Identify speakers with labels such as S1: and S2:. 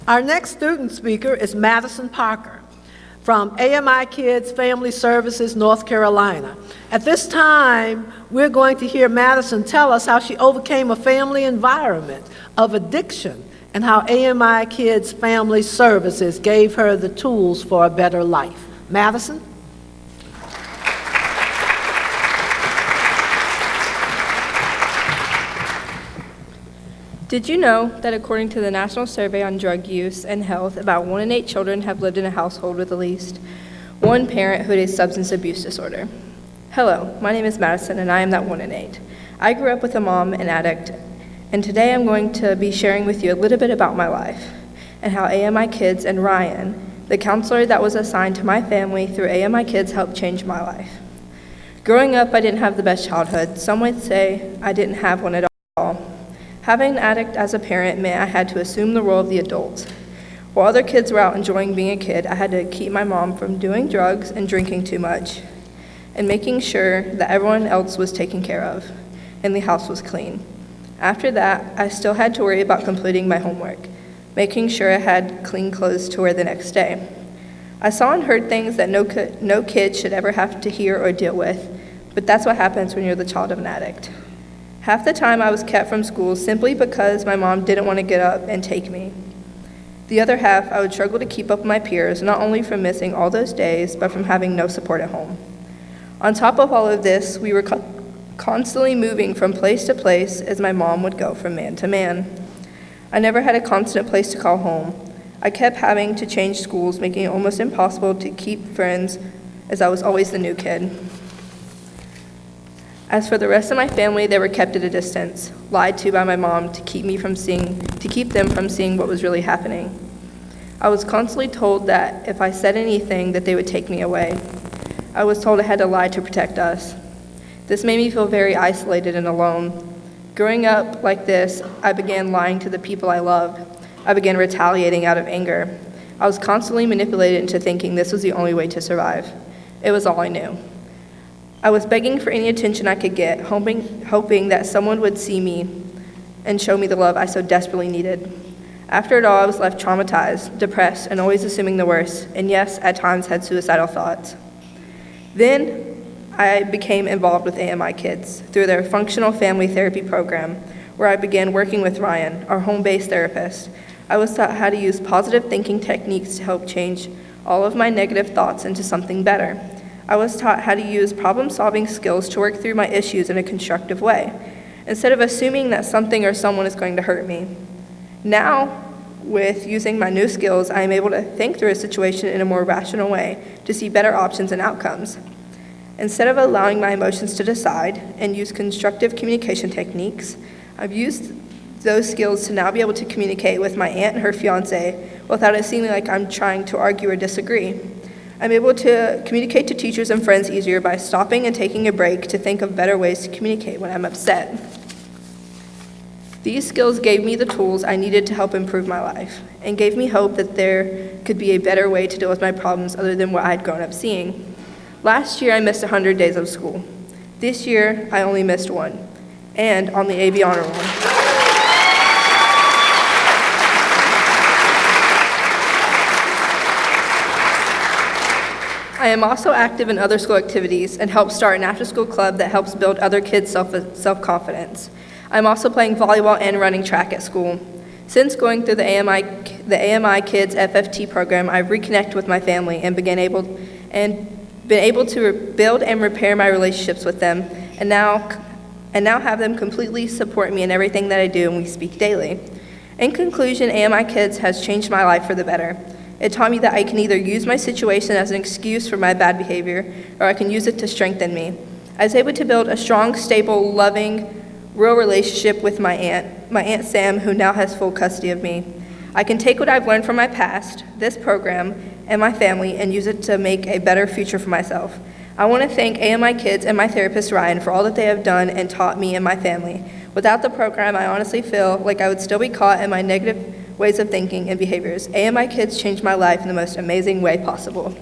S1: Our next student speaker is Madison Parker from AMIkids Family Services, North Carolina. At this time, we're going to hear Madison tell us how she overcame a family environment of addiction and how AMIkids Family Services gave her the tools for a better life. Madison?
S2: Did you know that according to the National Survey on Drug Use and Health, about 1 in 8 children have lived in a household with at least one parent who had a substance abuse disorder? Hello, my name is Madison, and I am that 1 in 8. I grew up with a mom, an addict, and today I'm going to be sharing with you a little bit about my life and how AMIkids and Ryan, the counselor that was assigned to my family through AMIkids, helped change my life. Growing up, I didn't have the best childhood. Some would say I didn't have one at all. Having an addict as a parent meant I had to assume the role of the adult. While other kids were out enjoying being a kid, I had to keep my mom from doing drugs and drinking too much, and making sure that everyone else was taken care of, and the house was clean. After that, I still had to worry about completing my homework, making sure I had clean clothes to wear the next day. I saw and heard things that no kid should ever have to hear or deal with, but that's what happens when you're the child of an addict. Half the time I was kept from school simply because my mom didn't want to get up and take me. The other half, I would struggle to keep up with my peers, not only from missing all those days, but from having no support at home. On top of all of this, we were constantly moving from place to place as my mom would go from man to man. I never had a constant place to call home. I kept having to change schools, making it almost impossible to keep friends as I was always the new kid. As for the rest of my family, they were kept at a distance, lied to by my mom to keep them from seeing what was really happening. I was constantly told that if I said anything, that they would take me away. I was told I had to lie to protect us. This made me feel very isolated and alone. Growing up like this, I began lying to the people I loved. I began retaliating out of anger. I was constantly manipulated into thinking this was the only way to survive. It was all I knew. I was begging for any attention I could get, hoping that someone would see me and show me the love I so desperately needed. After it all, I was left traumatized, depressed, and always assuming the worst, and yes, at times had suicidal thoughts. Then I became involved with AMIkids through their Functional Family Therapy program, where I began working with Ryan, our home-based therapist. I was taught how to use positive thinking techniques to help change all of my negative thoughts into something better. I was taught how to use problem-solving skills to work through my issues in a constructive way, instead of assuming that something or someone is going to hurt me. Now, with using my new skills, I am able to think through a situation in a more rational way to see better options and outcomes. Instead of allowing my emotions to decide and use constructive communication techniques, I've used those skills to now be able to communicate with my aunt and her fiance without it seeming like I'm trying to argue or disagree. I'm able to communicate to teachers and friends easier by stopping and taking a break to think of better ways to communicate when I'm upset. These skills gave me the tools I needed to help improve my life and gave me hope that there could be a better way to deal with my problems other than what I had grown up seeing. Last year, I missed 100 days of school. This year, I only missed 1, and on the AB honor roll. I am also active in other school activities and help start an after-school club that helps build other kids' self-confidence. I'm also playing volleyball and running track at school. Since going through the AMIkids FFT program, I've reconnected with my family and been able to build and repair my relationships with them, and now have them completely support me in everything that I do, and we speak daily. In conclusion, AMIkids has changed my life for the better. It taught me that I can either use my situation as an excuse for my bad behavior, or I can use it to strengthen me. I was able to build a strong, stable, loving, real relationship with my Aunt Sam, who now has full custody of me. I can take what I've learned from my past, this program, and my family, and use it to make a better future for myself. I want to thank AMIkids and my therapist, Ryan, for all that they have done and taught me and my family. Without the program, I honestly feel like I would still be caught in my negative ways of thinking and behaviors. AMIkids changed my life in the most amazing way possible.